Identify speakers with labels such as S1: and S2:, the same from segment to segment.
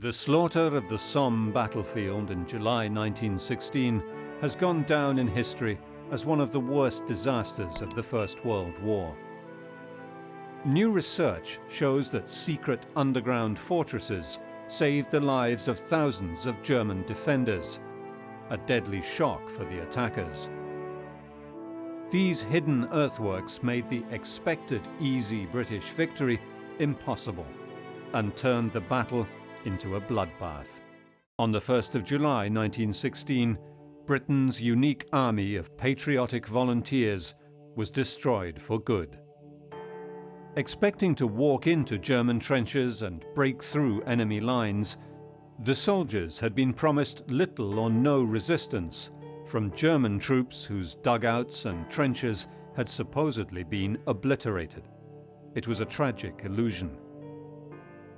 S1: The slaughter of the Somme battlefield in July 1916 has gone down in history as one of the worst disasters of the First World War. New research shows that secret underground fortresses saved the lives of thousands of German defenders, a deadly shock for the attackers. These hidden earthworks made the expected easy British victory impossible and turned the battle into a bloodbath. On the 1st of July 1916, Britain's unique army of patriotic volunteers was destroyed for good. Expecting to walk into German trenches and break through enemy lines, the soldiers had been promised little or no resistance from German troops whose dugouts and trenches had supposedly been obliterated. It was a tragic illusion.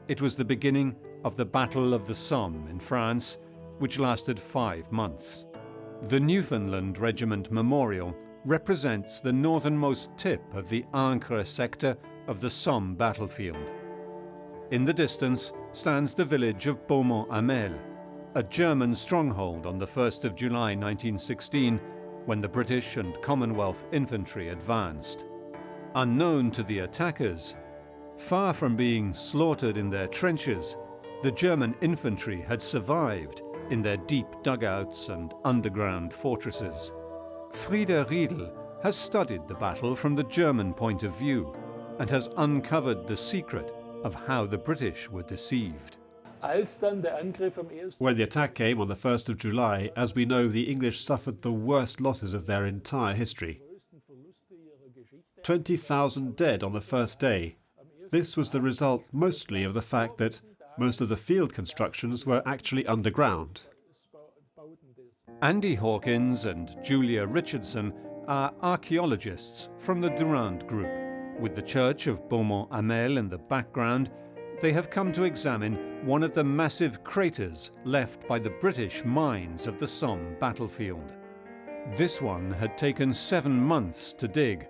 S1: It was the beginning of the Battle of the Somme in France, which lasted 5 months. The Newfoundland Regiment Memorial represents the northernmost tip of the Ancre sector of the Somme battlefield. In the distance stands the village of Beaumont-Hamel, a German stronghold on the 1st of July 1916, when the British and Commonwealth infantry advanced. Unknown to the attackers, far from being slaughtered in their trenches, the German infantry had survived in their deep dugouts and underground fortresses. Frieda Riedel has studied the battle from the German point of view and has uncovered the secret of how the British were deceived.
S2: When the attack came on the 1st of July, as we know, the English suffered the worst losses of their entire history. 20,000 dead on the first day. This was the result mostly of the fact that most of the field constructions were actually underground.
S1: Andy Hawkins and Julia Richardson are archaeologists from the Durand Group. With the church of Beaumont-Hamel in the background, they have come to examine one of the massive craters left by the British mines of the Somme battlefield. This one had taken 7 months to dig.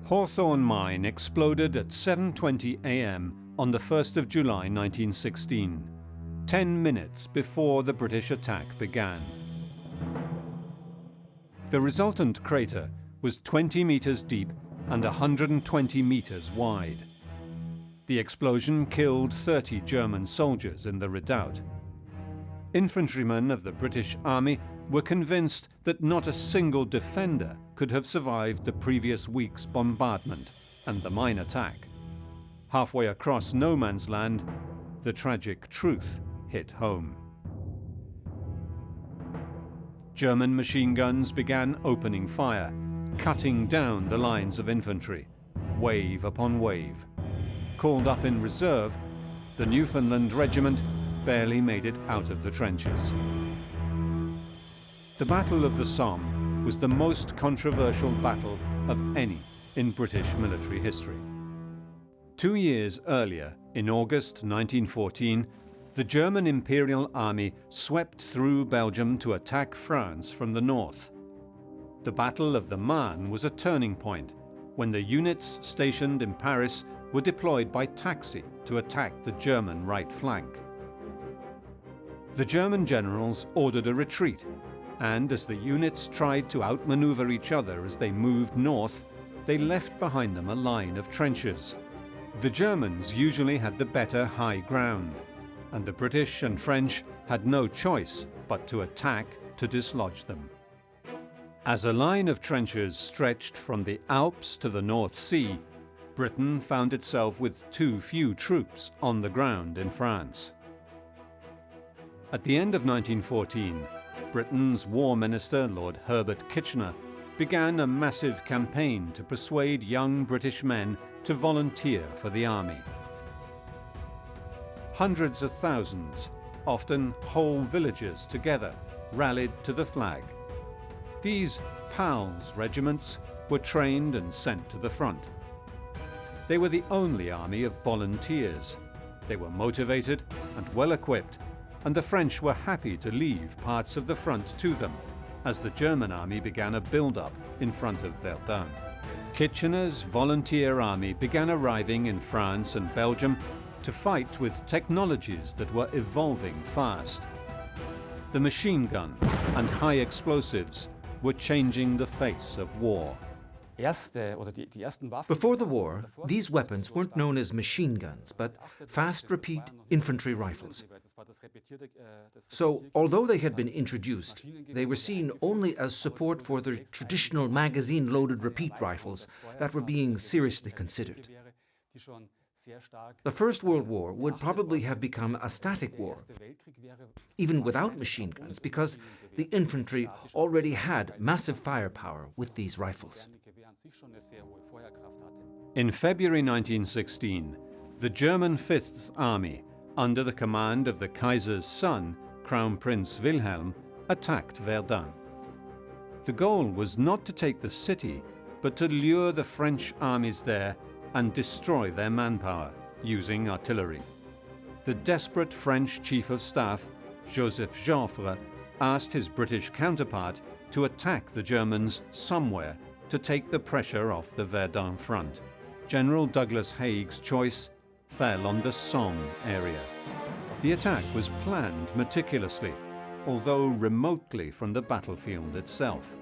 S1: Hawthorne Mine exploded at 7:20 a.m. on the 1st of July 1916, 10 minutes before the British attack began. The resultant crater was 20 meters deep and 120 meters wide. The explosion killed 30 German soldiers in the redoubt. Infantrymen of the British Army were convinced that not a single defender could have survived the previous week's bombardment and the mine attack. Halfway across no man's land, the tragic truth hit home. German machine guns began opening fire, cutting down the lines of infantry, wave upon wave. Called up in reserve, the Newfoundland Regiment barely made it out of the trenches. The Battle of the Somme was the most controversial battle of any in British military history. 2 years earlier, in August 1914, the German Imperial Army swept through Belgium to attack France from the north. The Battle of the Marne was a turning point, when the units stationed in Paris were deployed by taxi to attack the German right flank. The German generals ordered a retreat, and as the units tried to outmaneuver each other as they moved north, they left behind them a line of trenches. The Germans usually had the better high ground, and the British and French had no choice but to attack to dislodge them. As a line of trenches stretched from the Alps to the North Sea, Britain found itself with too few troops on the ground in France. At the end of 1914, Britain's War Minister, Lord Herbert Kitchener, began a massive campaign to persuade young British men to volunteer for the army. Hundreds of thousands, often whole villages together, rallied to the flag. These PALS regiments were trained and sent to the front. They were the only army of volunteers. They were motivated and well equipped, and the French were happy to leave parts of the front to them, as the German army began a build-up in front of Verdun. Kitchener's volunteer army began arriving in France and Belgium to fight with technologies that were evolving fast. The machine gun and high explosives were changing the face of war.
S3: Before the war, these weapons weren't known as machine guns, but fast repeat infantry rifles. So, although they had been introduced, they were seen only as support for the traditional magazine-loaded repeat rifles that were being seriously considered. The First World War would probably have become a static war, even without machine guns, because the infantry already had massive firepower with these rifles.
S1: In February 1916, the German Fifth Army, under the command of the Kaiser's son, Crown Prince Wilhelm, attacked Verdun. The goal was not to take the city, but to lure the French armies there and destroy their manpower using artillery. The desperate French Chief of Staff, Joseph Joffre, asked his British counterpart to attack the Germans somewhere to take the pressure off the Verdun front. General Douglas Haig's choice fell on the Somme area. The attack was planned meticulously, although remotely from the battlefield itself.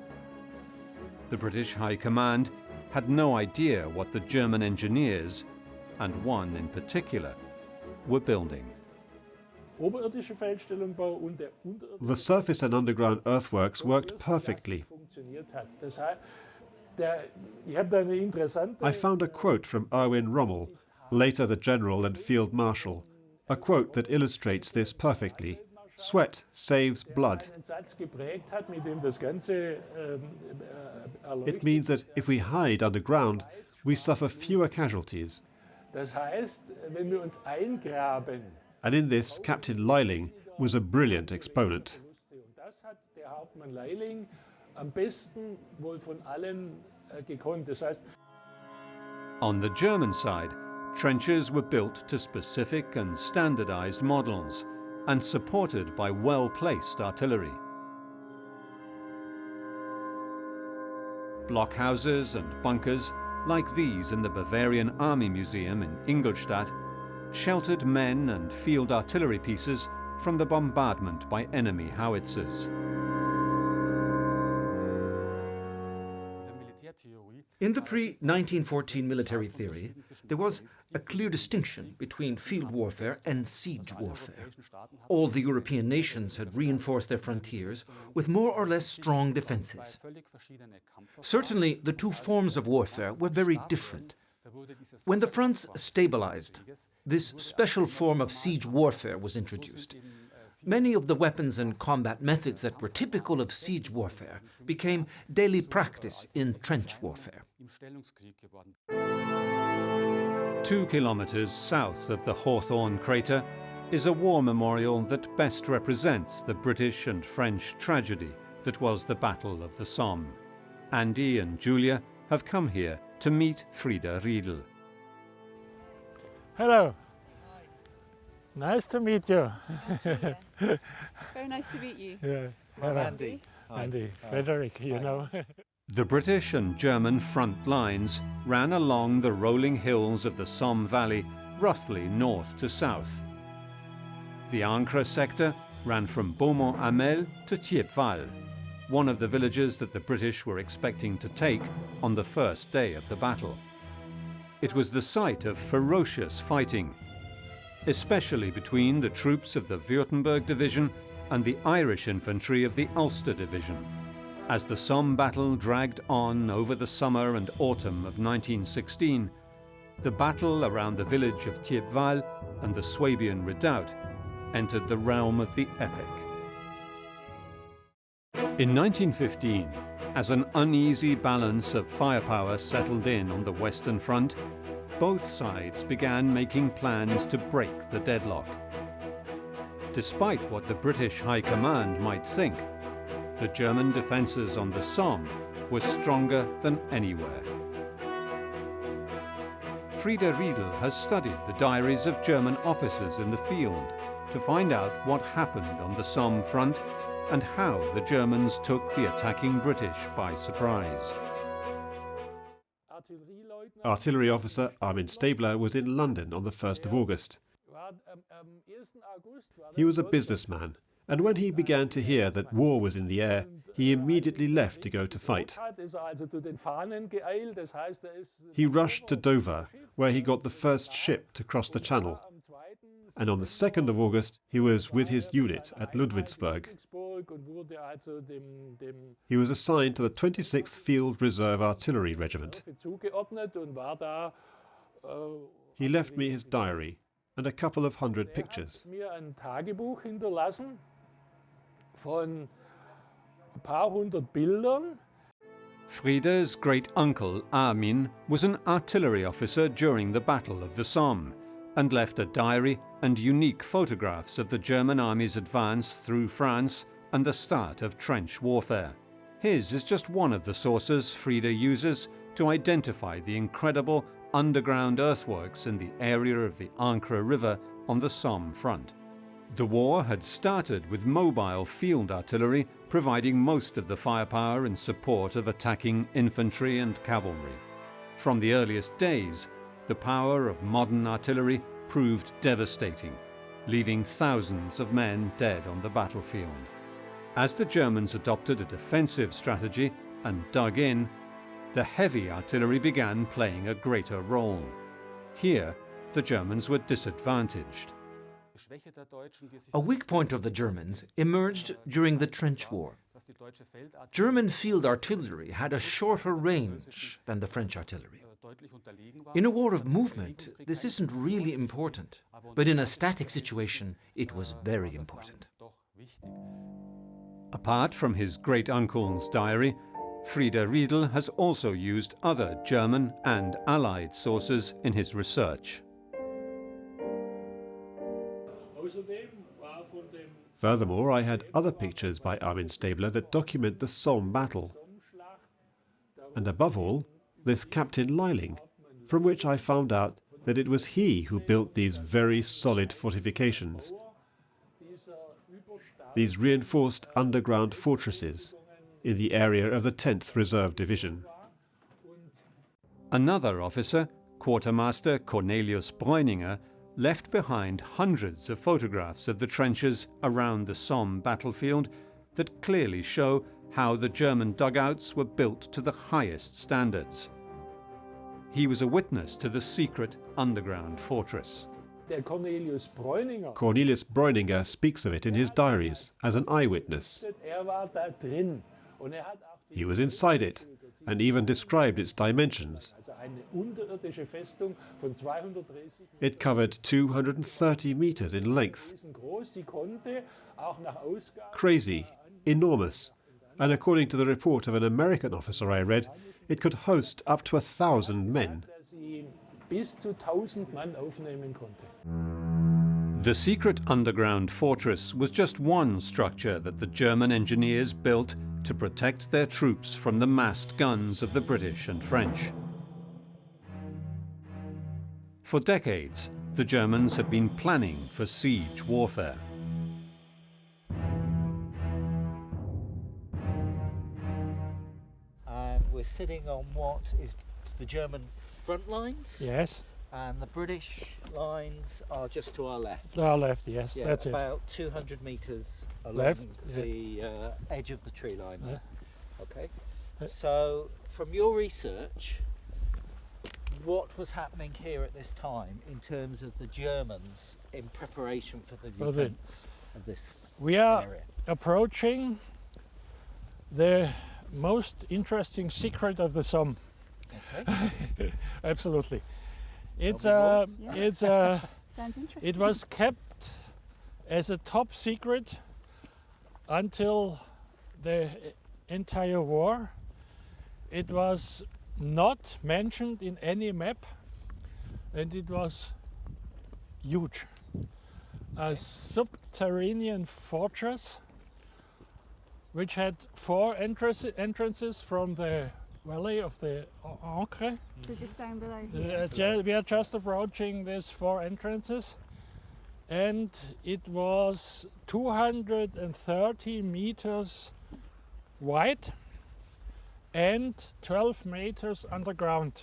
S1: The British High Command had no idea what the German engineers, and one in particular, were building.
S2: The surface and underground earthworks worked perfectly. I found a quote from Erwin Rommel, later the General and Field Marshal, a quote that illustrates this perfectly. Sweat saves blood. It means that if we hide underground, we suffer fewer casualties. And in this, Captain Leiling was a brilliant exponent.
S1: On the German side, trenches were built to specific and standardized models and supported by well-placed artillery. Blockhouses and bunkers, like these in the Bavarian Army Museum in Ingolstadt, sheltered men and field artillery pieces from the bombardment by enemy howitzers.
S3: In the pre-1914 military theory, there was a clear distinction between field warfare and siege warfare. All the European nations had reinforced their frontiers with more or less strong defenses. Certainly, the two forms of warfare were very different. When the fronts stabilized, this special form of siege warfare was introduced. Many of the weapons and combat methods that were typical of siege warfare became daily practice in trench warfare.
S1: 2 kilometers south of the Hawthorne crater is a war memorial that best represents the British and French tragedy that was the Battle of the Somme. Andy and Julia have come here to meet Frieda Riedl.
S4: Hello. Nice to meet you.
S5: Very nice to meet you.
S4: Yeah.
S5: Hello.
S4: Andy. Andy. Frederick, you know.
S1: The British and German front lines ran along the rolling hills of the Somme Valley, roughly north to south. The Ancre sector ran from Beaumont-Hamel to Thiepval, one of the villages that the British were expecting to take on the first day of the battle. It was the site of ferocious fighting, especially between the troops of the Württemberg Division and the Irish infantry of the Ulster Division. As the Somme battle dragged on over the summer and autumn of 1916, the battle around the village of Thiepval and the Swabian redoubt entered the realm of the epic. In 1915, as an uneasy balance of firepower settled in on the Western Front, both sides began making plans to break the deadlock. Despite what the British High Command might think, the German defences on the Somme were stronger than anywhere. Frieda Riedl has studied the diaries of German officers in the field to find out what happened on the Somme front and how the Germans took the attacking British by surprise.
S2: Artillery officer Armin Stabler was in London on the 1st of August. He was a businessman, and when he began to hear that war was in the air, he immediately left to go to fight. He rushed to Dover, where he got the first ship to cross the Channel. And on the 2nd of August, he was with his unit at Ludwigsburg. He was assigned to the 26th Field Reserve Artillery Regiment. He left me his diary and a couple of hundred pictures.
S1: Friede's great-uncle Armin was an artillery officer during the Battle of the Somme and left a diary and unique photographs of the German army's advance through France and the start of trench warfare. His is just one of the sources Friede uses to identify the incredible underground earthworks in the area of the Ancre River on the Somme front. The war had started with mobile field artillery providing most of the firepower in support of attacking infantry and cavalry. From the earliest days, the power of modern artillery proved devastating, leaving thousands of men dead on the battlefield. As the Germans adopted a defensive strategy and dug in, the heavy artillery began playing a greater role. Here, the Germans were disadvantaged.
S3: A weak point of the Germans emerged during the trench war. German field artillery had a shorter range than the French artillery. In a war of movement, this isn't really important, but in a static situation, it was very important.
S1: Apart from his great-uncle's diary, Friede Riedel has also used other German and Allied sources in his research.
S2: Furthermore, I had other pictures by Armin Stabler that document the Somme battle. And above all, this Captain Leiling, from which I found out that it was he who built these very solid fortifications, these reinforced underground fortresses in the area of the 10th Reserve Division.
S1: Another officer, Quartermaster Cornelius Breuninger, left behind hundreds of photographs of the trenches around the Somme battlefield that clearly show how the German dugouts were built to the highest standards. He was a witness to the secret underground fortress.
S2: Cornelius Breuninger speaks of it in his diaries as an eyewitness. He was inside it and even described its dimensions. It covered 230 meters in length. Crazy, enormous, and according to the report of an American officer I read, it could host up to 1,000 men.
S1: The secret underground fortress was just one structure that the German engineers built to protect their troops from the massed guns of the British and French. For decades, the Germans had been planning for siege warfare.
S6: And we're sitting on what is the German front lines?
S4: Yes.
S6: And the British lines are just to our left.
S4: To our left, yes,
S6: Yeah,
S4: that's it.
S6: about 200 meters along
S4: Left,
S6: the edge of the tree line.
S4: Yeah.
S6: Okay. So, from your research, what was happening here at this time in terms of the Germans in preparation for the defense of this
S4: We are
S6: area?
S4: approaching the most interesting secret of the Somme.
S6: Okay.
S4: Absolutely. It's
S6: Tell
S5: Sounds interesting.
S4: it was kept as a top secret until the entire war. It was not mentioned in any map, and it was huge. A subterranean fortress which had 4 entrances from the valley of the Ancre.
S5: So just down below.
S4: We are just approaching these 4 entrances, and it was 230 meters wide and 12 meters underground.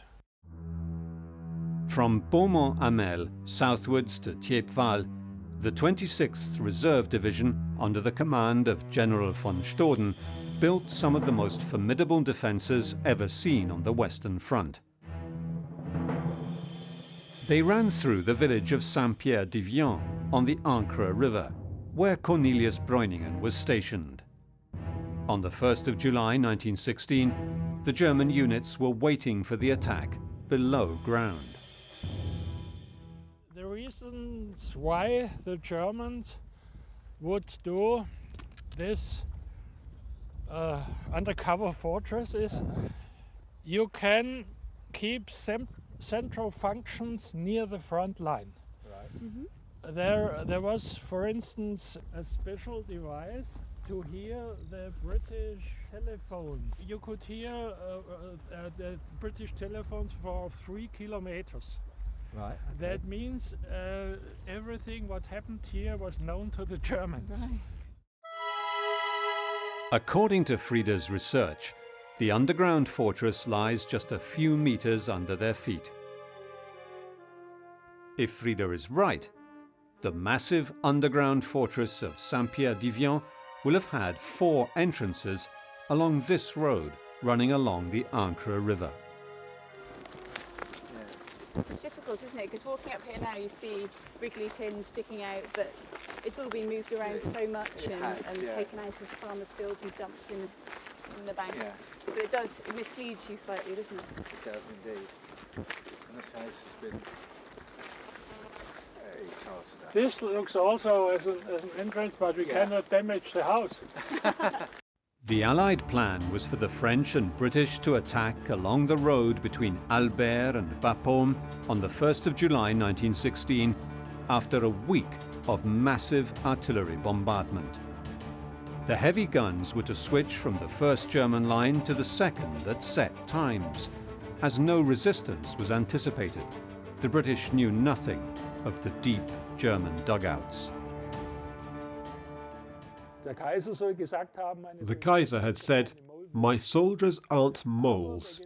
S1: From Beaumont-Hamel southwards to Thiepval, the 26th Reserve Division, under the command of General von Stoden, built some of the most formidable defences ever seen on the Western Front. They ran through the village of Saint-Pierre-d'Ivian on the Ancre River, where Cornelius Breuningen was stationed. On the 1st of July 1916, the German units were waiting for the attack below ground.
S4: The reasons why the Germans would do this undercover fortress is you can keep central functions near the front line.
S6: Right.
S5: Mm-hmm.
S4: There was, for instance, a special device to hear the British telephone. You could hear the British telephones for 3 kilometers.
S6: Right.
S4: That means everything what happened here was known to the Germans.
S5: Right.
S1: According to Frieda's research, the underground fortress lies just a few meters under their feet. If Frieda is right, the massive underground fortress of Saint-Pierre-d'Ivian will have had 4 entrances along this road running along the Ancre River.
S5: It's difficult, isn't it? Because walking up here now, you see wriggly tins sticking out, but it's all been moved around so much and taken out of farmers' fields and dumped in the bank.
S6: Yeah.
S5: But it misleads you slightly, doesn't it?
S6: It does indeed. And this house has been very charted up.
S4: This looks also as an entrance, but we cannot damage the house.
S1: The Allied plan was for the French and British to attack along the road between Albert and Bapaume on the 1st of July 1916 after a week of massive artillery bombardment. The heavy guns were to switch from the first German line to the second at set times. As no resistance was anticipated, the British knew nothing of the deep German dugouts.
S2: The Kaiser had said, "My soldiers aren't moles."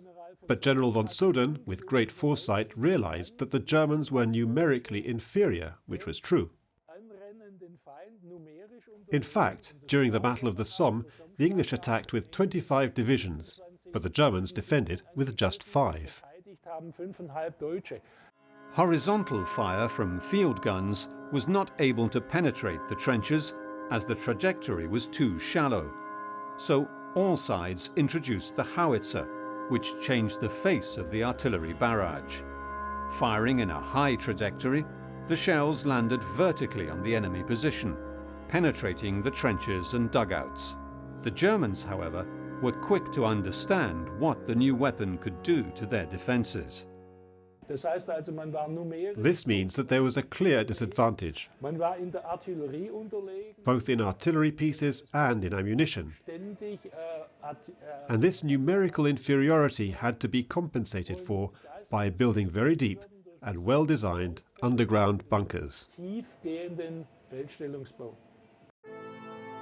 S2: But General von Soden, with great foresight, realized that the Germans were numerically inferior, which was true. In fact, during the Battle of the Somme, the English attacked with 25 divisions, but the Germans defended with just 5.
S1: Horizontal fire from field guns was not able to penetrate the trenches as the trajectory was too shallow. So all sides introduced the howitzer, which changed the face of the artillery barrage. Firing in a high trajectory, the shells landed vertically on the enemy position, penetrating the trenches and dugouts. The Germans, however, were quick to understand what the new weapon could do to their defences.
S2: This means that there was a clear disadvantage, both in artillery pieces and in ammunition. And this numerical inferiority had to be compensated for by building very deep and well-designed underground bunkers.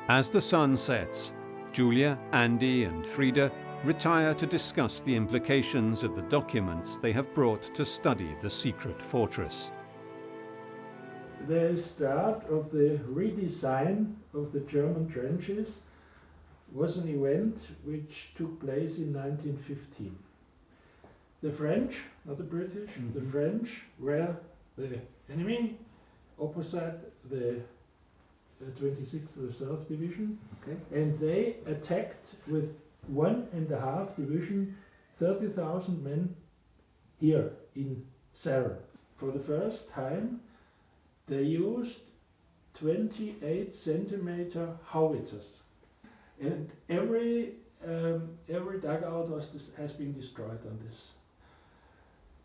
S1: As the sun sets, Julia, Andy and Frieda retire to discuss the implications of the documents they have brought to study the secret fortress.
S4: The start of the redesign of the German trenches was an event which took place in 1915. The French, not the British, the French were the enemy opposite the 26th Reserve Division, and they attacked with 1.5 division, 30,000 men here in Sarre. For the first time, they used 28 centimeter howitzers, and every dugout has been destroyed on this.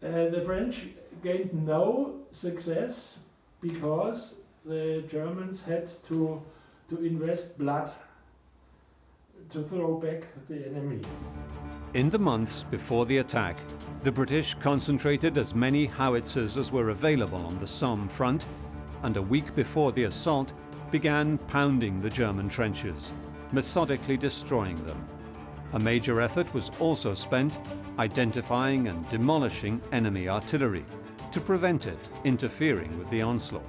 S4: The French gained no success because the Germans had to invest blood to throw back the enemy.
S1: In the months before the attack, the British concentrated as many howitzers as were available on the Somme front, and a week before the assault began pounding the German trenches, methodically destroying them. A major effort was also spent identifying and demolishing enemy artillery, to prevent it interfering with the onslaught.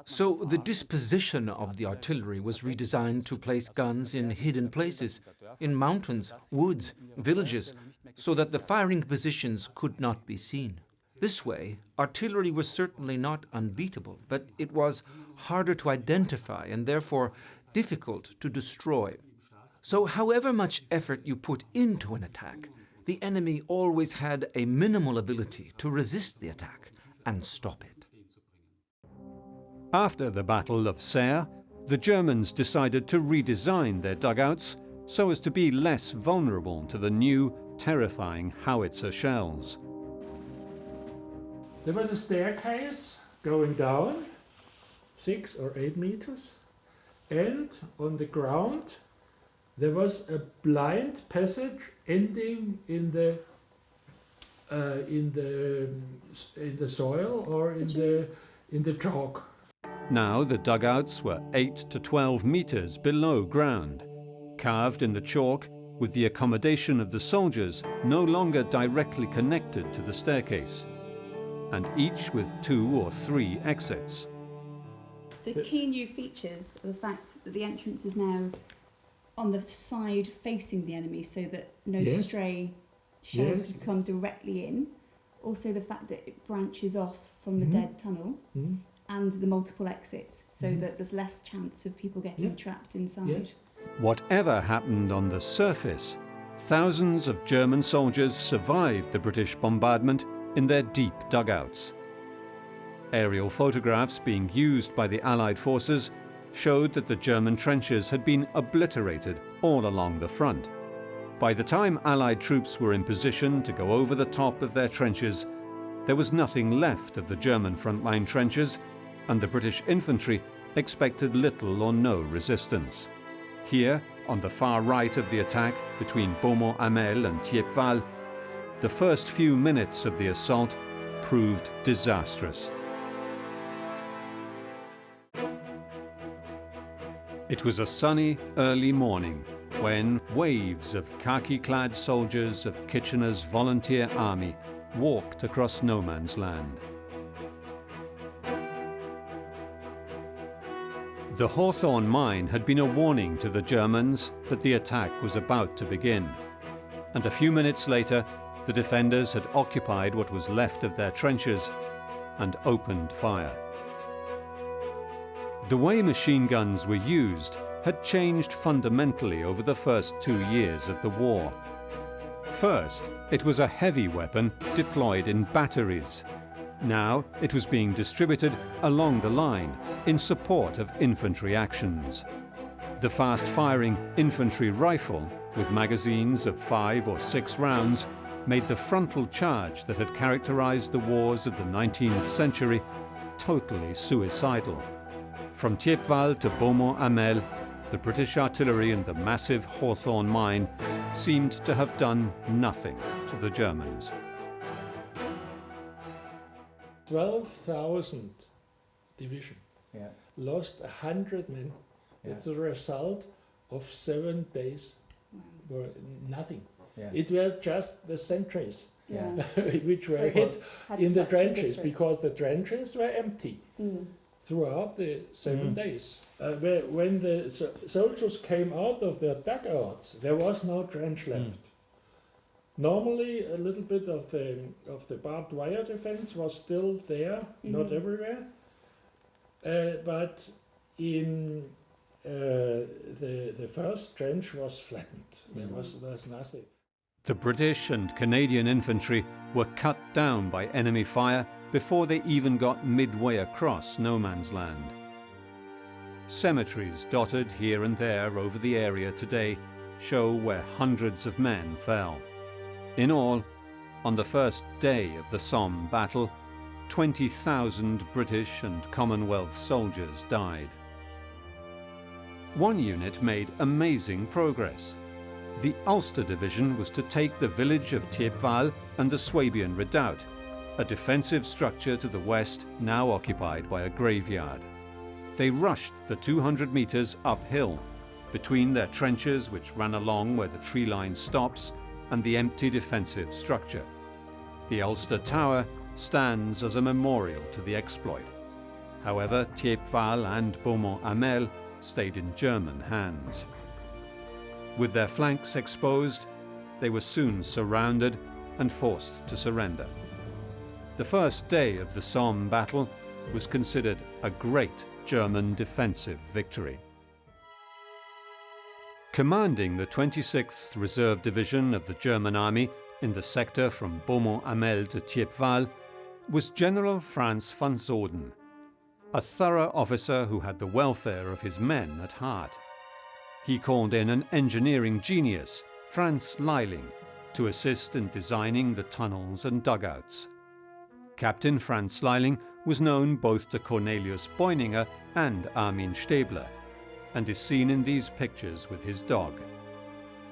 S3: So the disposition of the artillery was redesigned to place guns in hidden places, in mountains, woods, villages, so that the firing positions could not be seen. This way, artillery was certainly not unbeatable, but it was harder to identify and therefore difficult to destroy. So however much effort you put into an attack, the enemy always had a minimal ability to resist the attack and stop it.
S1: After the Battle of Serre, the Germans decided to redesign their dugouts so as to be less vulnerable to the new, terrifying howitzer shells.
S4: There was a staircase going down 6 or 8 meters, and on the ground there was a blind passage ending in the soil or in the chalk.
S1: Now the dugouts were 8 to 12 meters below ground, carved in the chalk with the accommodation of the soldiers no longer directly connected to the staircase, and each with 2 or 3 exits.
S5: The key new features are the fact that the entrance is now on the side facing the enemy so that no stray shells can come directly in. Also the fact that it branches off from the dead tunnel. And the multiple exits, so that there's less chance of people getting trapped inside.
S1: Whatever happened on the surface, thousands of German soldiers survived the British bombardment in their deep dugouts. Aerial photographs being used by the Allied forces showed that the German trenches had been obliterated all along the front. By the time Allied troops were in position to go over the top of their trenches, there was nothing left of the German frontline trenches, and the British infantry expected little or no resistance. Here, on the far right of the attack between Beaumont-Hamel and Thiepval, the first few minutes of the assault proved disastrous. It was a sunny, early morning when waves of khaki-clad soldiers of Kitchener's volunteer army walked across no man's land. The Hawthorne mine had been a warning to the Germans that the attack was about to begin, and a few minutes later the defenders had occupied what was left of their trenches and opened fire. The way machine guns were used had changed fundamentally over the first 2 years of the war. First, it was a heavy weapon deployed in batteries. Now it was being distributed along the line in support of infantry actions. The fast-firing infantry rifle, with magazines of 5 or 6 rounds, made the frontal charge that had characterized the wars of the 19th century totally suicidal. From Thiepval to Beaumont-Hamel, the British artillery and the massive Hawthorne mine seemed to have done nothing to the Germans.
S4: 12,000 division lost 100 men. It's a result of 7 days were nothing. It were just the sentries which were hit in the trenches because the trenches were empty throughout the 7 days. When the soldiers came out of their dugouts, there was no trench left. Normally, a little bit of the barbed wire defense was still there, not everywhere, but in the first trench was flattened. There was nothing.
S1: The British and Canadian infantry were cut down by enemy fire before they even got midway across no man's land. Cemeteries dotted here and there over the area today show where hundreds of men fell. In all, on the first day of the Somme battle, 20,000 British and Commonwealth soldiers died. One unit made amazing progress. The Ulster Division was to take the village of Thiepval and the Swabian Redoubt, a defensive structure to the west now occupied by a graveyard. They rushed the 200 meters uphill, between their trenches which ran along where the tree line stops and the empty defensive structure. The Ulster Tower stands as a memorial to the exploit. However, Thiepval and Beaumont-Hamel stayed in German hands. With their flanks exposed, they were soon surrounded and forced to surrender. The first day of the Somme battle was considered a great German defensive victory. Commanding the 26th Reserve Division of the German Army in the sector from Beaumont-Hamel to Thiepval was General Franz von Soden, a thorough officer who had the welfare of his men at heart. He called in an engineering genius, Franz Leiling, to assist in designing the tunnels and dugouts. Captain Franz Leiling was known both to Cornelius Beuninger and Armin Stäbler, and is seen in these pictures with his dog.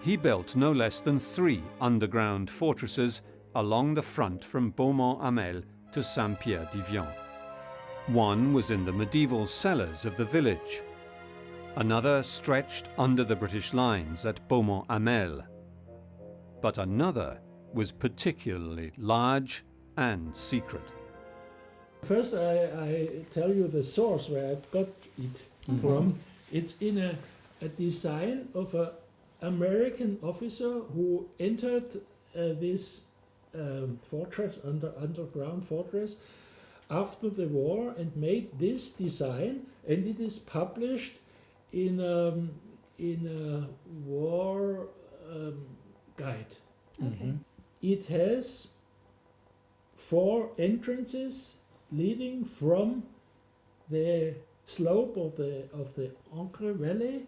S1: He built no less than 3 underground fortresses along the front from Beaumont-Hamel to Saint-Pierre-d'Evian. One was in the medieval cellars of the village. Another stretched under the British lines at Beaumont-Hamel. But another was particularly large and secret.
S7: First, I tell you the source where I got it from. It's in a design of an American officer who entered this fortress, underground fortress, after the war and made this design, and it is published in a war guide.
S5: Okay.
S7: It has 4 entrances leading from the slope of the Ancre Valley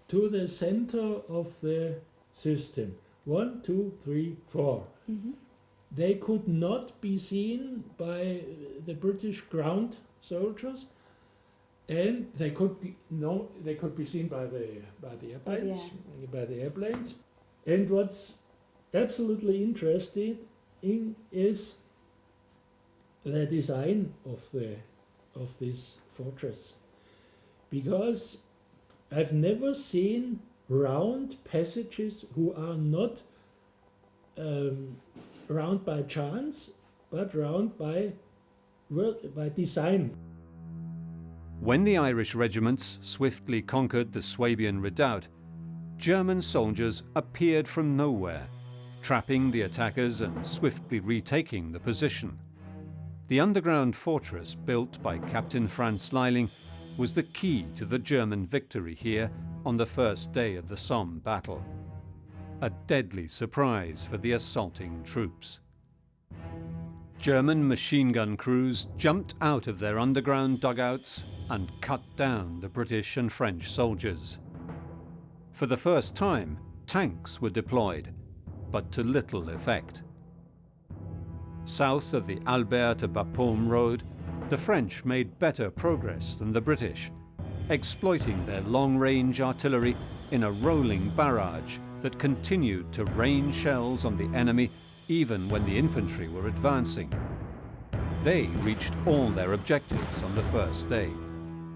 S7: to the center of the system. 1, 2, 3, 4. They could not be seen by the British ground soldiers, and they could be seen by the airplanes. And what's absolutely interesting is the design of this fortress, because I've never seen round passages who are not round by chance, but round by design.
S1: When the Irish regiments swiftly conquered the Swabian redoubt, German soldiers appeared from nowhere, trapping the attackers and swiftly retaking the position. The underground fortress built by Captain Franz Leiling was the key to the German victory here on the first day of the Somme battle. A deadly surprise for the assaulting troops. German machine gun crews jumped out of their underground dugouts and cut down the British and French soldiers. For the first time, tanks were deployed, but to little effect. South of the Albert to Bapaume road, the French made better progress than the British, exploiting their long-range artillery in a rolling barrage that continued to rain shells on the enemy even when the infantry were advancing. They reached all their objectives on the first day.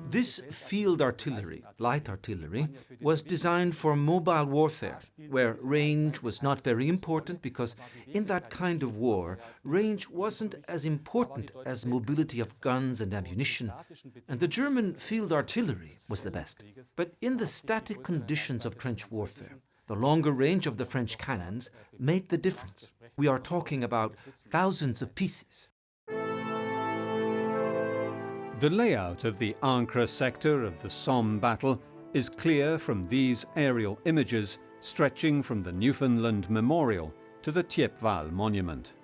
S3: This field artillery, light artillery, was designed for mobile warfare, where range was not very important because in that kind of war, range wasn't as important as mobility of guns and ammunition, and the German field artillery was the best. But in the static conditions of trench warfare, the longer range of the French cannons made the difference. We are talking about thousands of pieces.
S1: The layout of the Ancre sector of the Somme battle is clear from these aerial images stretching from the Newfoundland Memorial to the Thiepval Monument.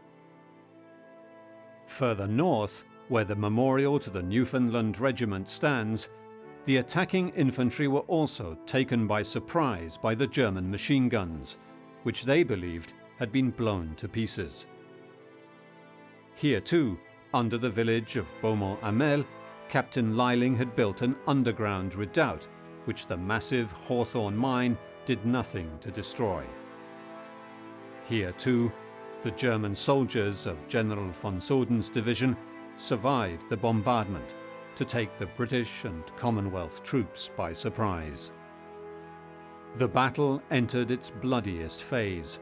S1: Further north, where the memorial to the Newfoundland Regiment stands, the attacking infantry were also taken by surprise by the German machine guns, which they believed had been blown to pieces. Here too, under the village of Beaumont-Hamel, Captain Leiling had built an underground redoubt, which the massive Hawthorne mine did nothing to destroy. Here too, the German soldiers of General von Soden's division survived the bombardment to take the British and Commonwealth troops by surprise. The battle entered its bloodiest phase,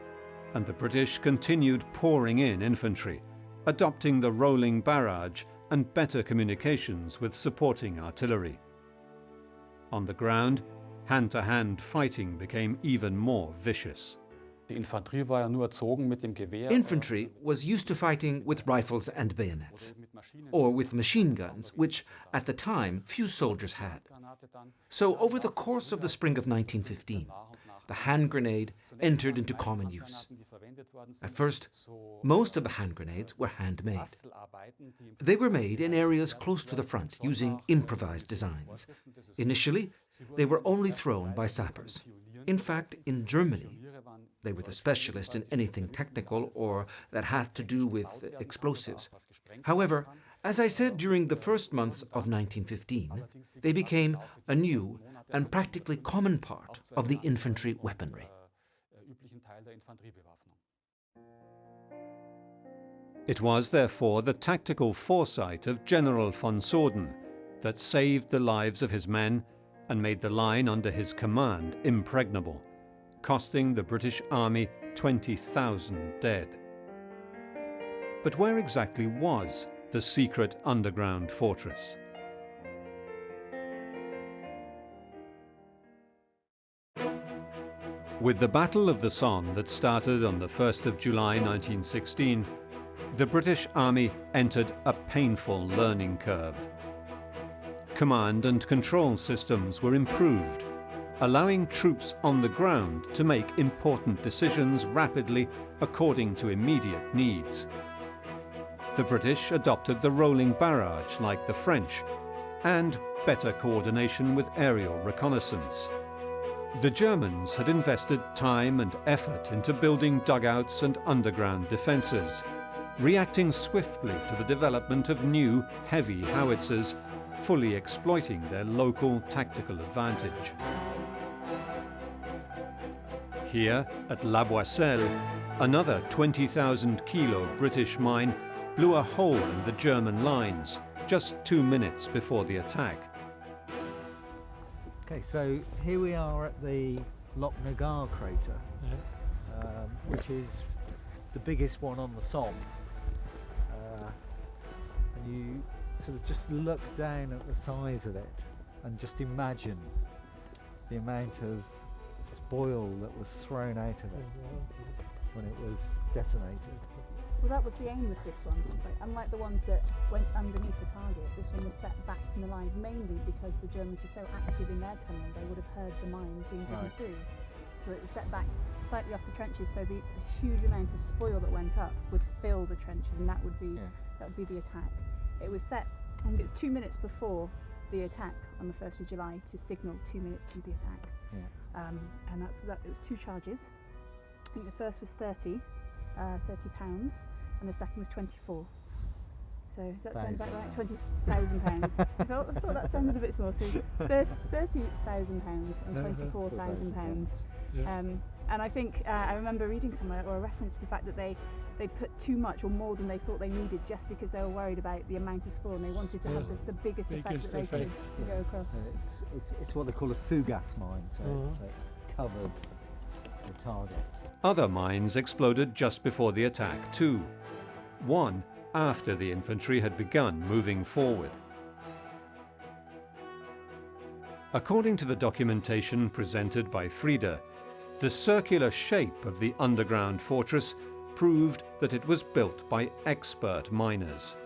S1: and the British continued pouring in infantry, adopting the rolling barrage and better communications with supporting artillery. On the ground, hand-to-hand fighting became even more vicious.
S3: Infantry was used to fighting with rifles and bayonets, or with machine guns, which at the time few soldiers had. So over the course of the spring of 1915, the hand grenade entered into common use. At first, most of the hand grenades were handmade. They were made in areas close to the front using improvised designs. Initially, they were only thrown by sappers. In fact, in Germany, they were the specialist in anything technical or that had to do with explosives. However, as I said during the first months of 1915, they became a new and practically common part of the infantry weaponry.
S1: It was therefore the tactical foresight of General von Soden that saved the lives of his men and made the line under his command impregnable, costing the British Army 20,000 dead. But where exactly was the secret underground fortress? With the Battle of the Somme that started on the 1st of July 1916, the British Army entered a painful learning curve. Command and control systems were improved, allowing troops on the ground to make important decisions rapidly according to immediate needs. The British adopted the rolling barrage like the French, and better coordination with aerial reconnaissance. The Germans had invested time and effort into building dugouts and underground defences, reacting swiftly to the development of new heavy howitzers, fully exploiting their local tactical advantage. Here, at La Boisselle, another 20,000-kilo British mine blew a hole in the German lines just 2 minutes before the attack.
S6: Okay, so here we are at the Loch Nagar crater, which is the biggest one on the Somme. And you sort of just look down at the size of it and just imagine the amount of spoil that was thrown out of it when it was detonated.
S5: Well, that was the aim with this one. Like, unlike the ones that went underneath the target, this one was set back from the lines mainly because the Germans were so active in their tunnel, they would have heard the mine being driven through. So it was set back slightly off the trenches, so the huge amount of spoil that went up would fill the trenches, and that would be the attack. It was set, I think it was 2 minutes before the attack on the 1st of July to signal 2 minutes to the attack. And that. It was 2 charges. I think the first was 30 pounds, and the second was 24. So does that sound about right? £20,000. I thought that sounded a bit small. So £30,000 and £24,000. And I think I remember reading somewhere or a reference to the fact that they put too much or more than they thought they needed just because they were worried about the amount of spoil, and they wanted to have the biggest effect that they could to go across.
S6: It's what they call a fougasse mine, so it covers the target.
S1: Other mines exploded just before the attack too. One after the infantry had begun moving forward. According to the documentation presented by Frieda, the circular shape of the underground fortress proved that it was built by expert miners.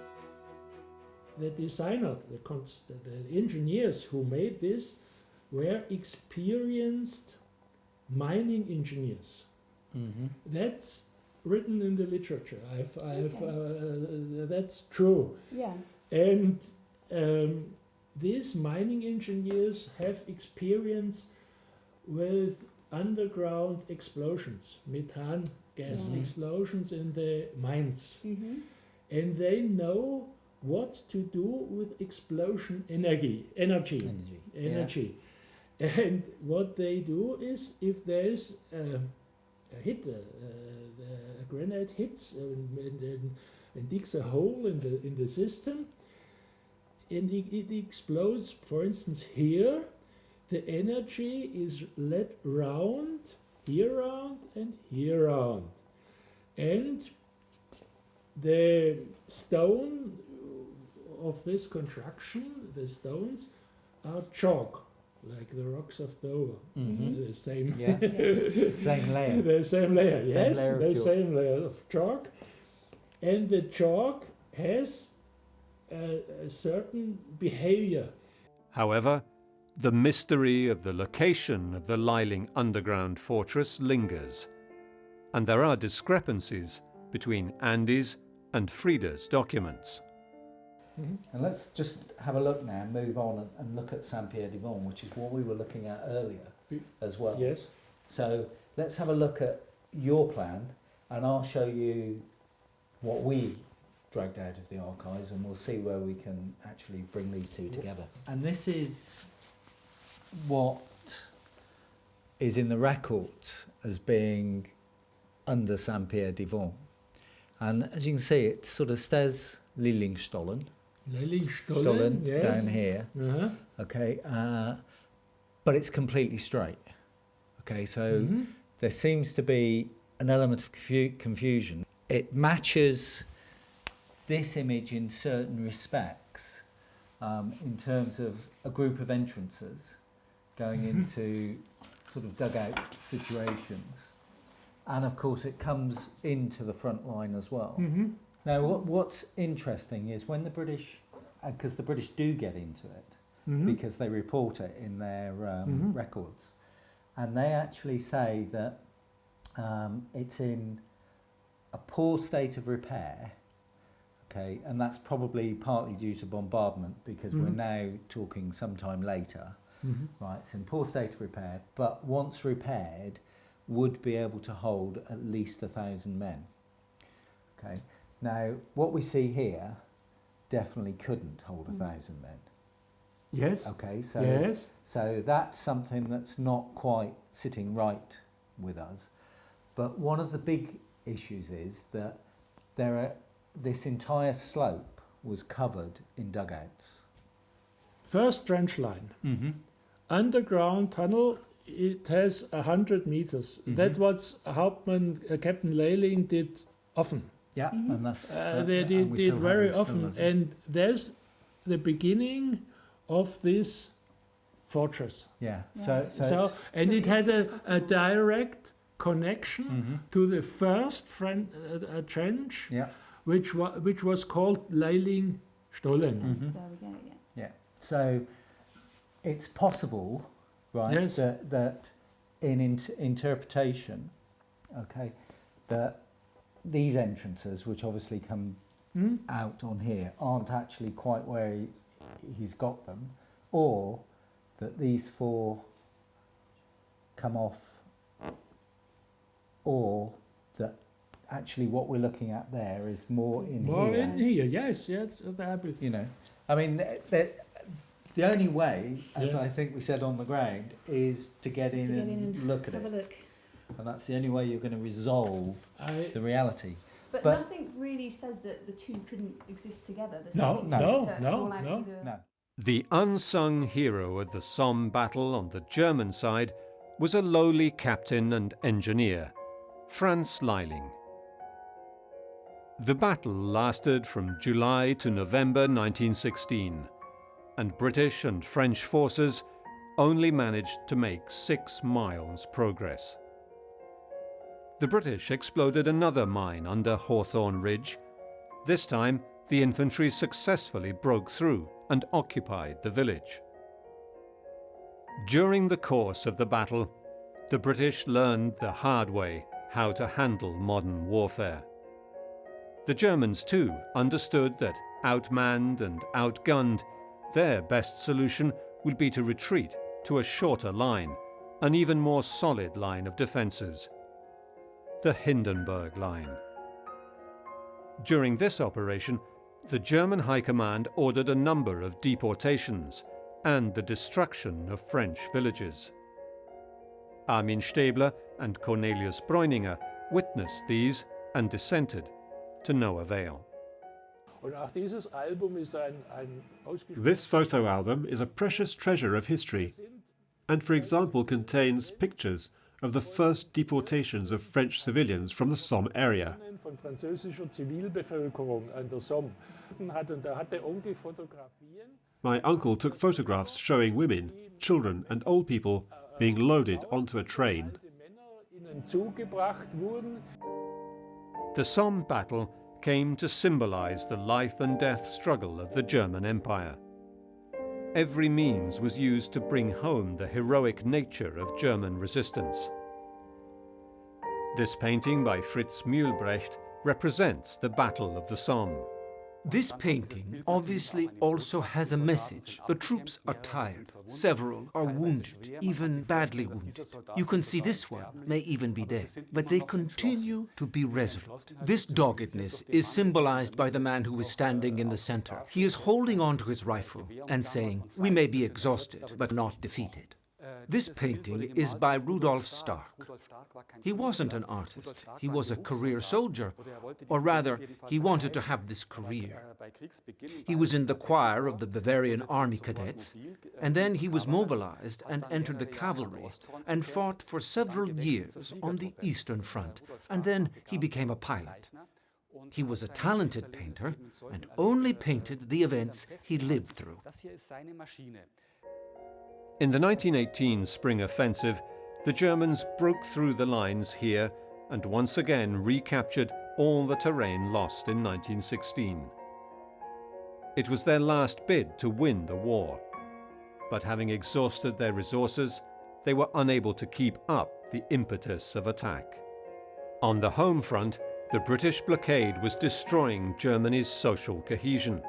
S7: The designers, the engineers who made this were experienced mining engineers. That's written in the literature. That's true.
S5: Yeah.
S7: And these mining engineers have experience with underground explosions, methane gas explosions in the mines. And they know what to do with explosion energy. And what they do is, if there's a hit, the grenade hits and digs a hole in the system, and it explodes, for instance, here, the energy is led round, here round, and here round. And the stone of this construction, the stones, are chalk, like the rocks of Dover. The same,
S6: Yeah. Same layer.
S7: the same layer,
S6: Same
S7: yes,
S6: layer of
S7: the
S6: chalk.
S7: same layer of chalk. And the chalk has a certain behavior.
S1: However, the mystery of the location of the Leiling underground fortress lingers, and there are discrepancies between Andy's and Frida's documents.
S6: And let's just have a look now, move on and look at Saint-Pierre-du-Mont, which is what we were looking at earlier as well.
S7: Yes.
S6: So let's have a look at your plan, and I'll show you what we dragged out of the archives, and we'll see where we can actually bring these two together. And this is what is in the record as being under Saint-Pierre-du-Mont. And as you can see, it sort of says Leilingstollen.
S7: Leilingstollen, yes.
S6: Down here.
S7: Uh-huh.
S6: Okay, but it's completely straight. Okay, so there seems to be an element of confusion. It matches this image in certain respects, in terms of a group of entrances going into sort of dugout situations, and of course it comes into the front line as well. Now, what's interesting is when the British, because the British do get into it, because they report it in their records, and they actually say that it's in a poor state of repair, okay, and that's probably partly due to bombardment, because we're now talking sometime later, right, it's in poor state of repair, but once repaired, would be able to hold at least 1,000 men, okay. Now, what we see here definitely couldn't hold 1,000 men.
S7: Yes.
S6: Okay, so
S7: Yes.
S6: so that's something that's not quite sitting right with us. But one of the big issues is that this entire slope was covered in dugouts.
S7: First trench line. Underground tunnel, it has 100 meters. That's what Captain Leiling did often.
S6: Yeah, and that's
S7: They
S6: and we
S7: did
S6: still have
S7: very
S6: it still,
S7: often.
S6: I think.
S7: And there's the beginning of this fortress.
S6: Yeah.
S5: Yeah.
S7: So and it had a direct connection to the first trench,
S6: Yeah.
S7: which was called Leilingstollen.
S5: There we go, yeah.
S6: Yeah. So it's possible, right,
S7: Yes.
S6: that in interpretation, okay, that these entrances, which obviously come out on here, aren't actually quite where he's got them, or that these four come off, or that actually what we're looking at there is more in
S7: More
S6: here.
S7: in here, yes.
S6: You know, I mean, the only way, as
S7: Yeah.
S6: I think we said on the ground, is to get in and look at
S5: have
S6: it.
S5: a look.
S6: And that's the only way you're going to resolve
S7: I
S6: the reality.
S5: But
S6: But-
S5: nothing really says that the two couldn't exist together. There's
S7: No,
S5: nothing
S7: no,
S5: to
S7: no,
S5: call out
S7: no.
S5: either.
S6: No.
S1: The unsung hero of the Somme battle on the German side was a lowly captain and engineer, Franz Leiling. The battle lasted from July to November 1916, and British and French forces only managed to make 6 miles progress. The British exploded another mine under Hawthorne Ridge. This time, the infantry successfully broke through and occupied the village. During the course of the battle, the British learned the hard way how to handle modern warfare. The Germans too understood that, outmanned and outgunned, their best solution would be to retreat to a shorter line, an even more solid line of defences, the Hindenburg Line. During this operation, the German High Command ordered a number of deportations and the destruction of French villages. Armin Stäbler and Cornelius Breuninger witnessed these and dissented, to no avail.
S2: This photo album is a precious treasure of history, and for example contains pictures of the first deportations of French civilians from the Somme area.
S4: von französischer Zivilbevölkerung an der Somme hat. Und da hat der Onkel Fotografien.
S2: My uncle took photographs showing women, children and old people being loaded onto a train.
S1: The Somme battle came to symbolize the life and death struggle of the German Empire. Every means was used to bring home the heroic nature of German resistance. This painting by Fritz Mühlbrecht represents the Battle of the Somme.
S3: This painting obviously also has a message. The troops are tired. Several are wounded, even badly wounded. You can see this one may even be dead, but they continue to be resolute. This doggedness is symbolized by the man who is standing in the center. He is holding on to his rifle and saying, "We may be exhausted, but not defeated." This painting is by Rudolf Stark. He wasn't an artist, he was a career soldier, or rather, he wanted to have this career. He was in the choir of the Bavarian army cadets, and then he was mobilized and entered the cavalry and fought for several years on the Eastern Front, and then he became a pilot. He was a talented painter and only painted the events he lived through.
S1: In the 1918 spring offensive, the Germans broke through the lines here and once again recaptured all the terrain lost in 1916. It was their last bid to win the war, but having exhausted their resources, they were unable to keep up the impetus of attack. On the home front, the British blockade was destroying Germany's social cohesion,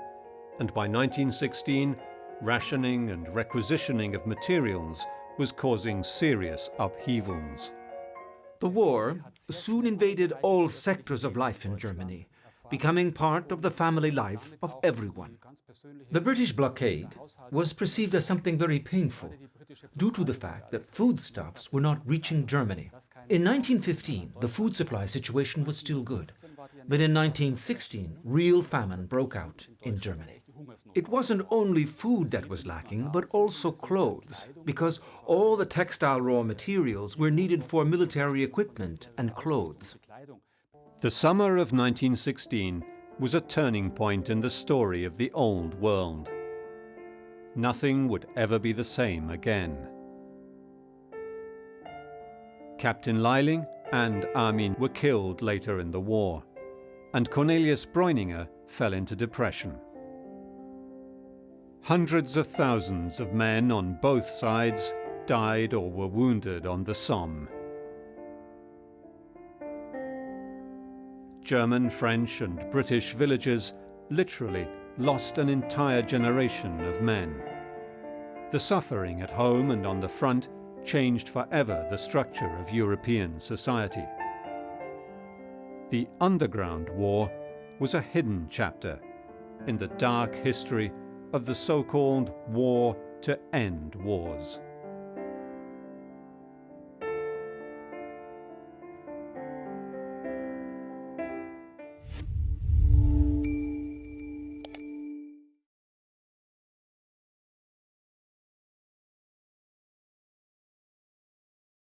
S1: and by 1916, rationing and requisitioning of materials was causing serious upheavals.
S3: The war soon invaded all sectors of life in Germany, becoming part of the family life of everyone. The British blockade was perceived as something very painful, due to the fact that foodstuffs were not reaching Germany. In 1915, the food supply situation was still good, but in 1916, real famine broke out in Germany. It wasn't only food that was lacking, but also clothes, because all the textile raw materials were needed for military equipment and clothes.
S1: The summer of 1916 was a turning point in the story of the old world. Nothing would ever be the same again. Captain Leiling and Armin were killed later in the war, and Cornelius Breuninger fell into depression. Hundreds of thousands of men on both sides died or were wounded on the Somme. German, French and British villagers literally lost an entire generation of men. The suffering at home and on the front changed forever the structure of European society. The Underground War was a hidden chapter in the dark history of the so-called war to end wars.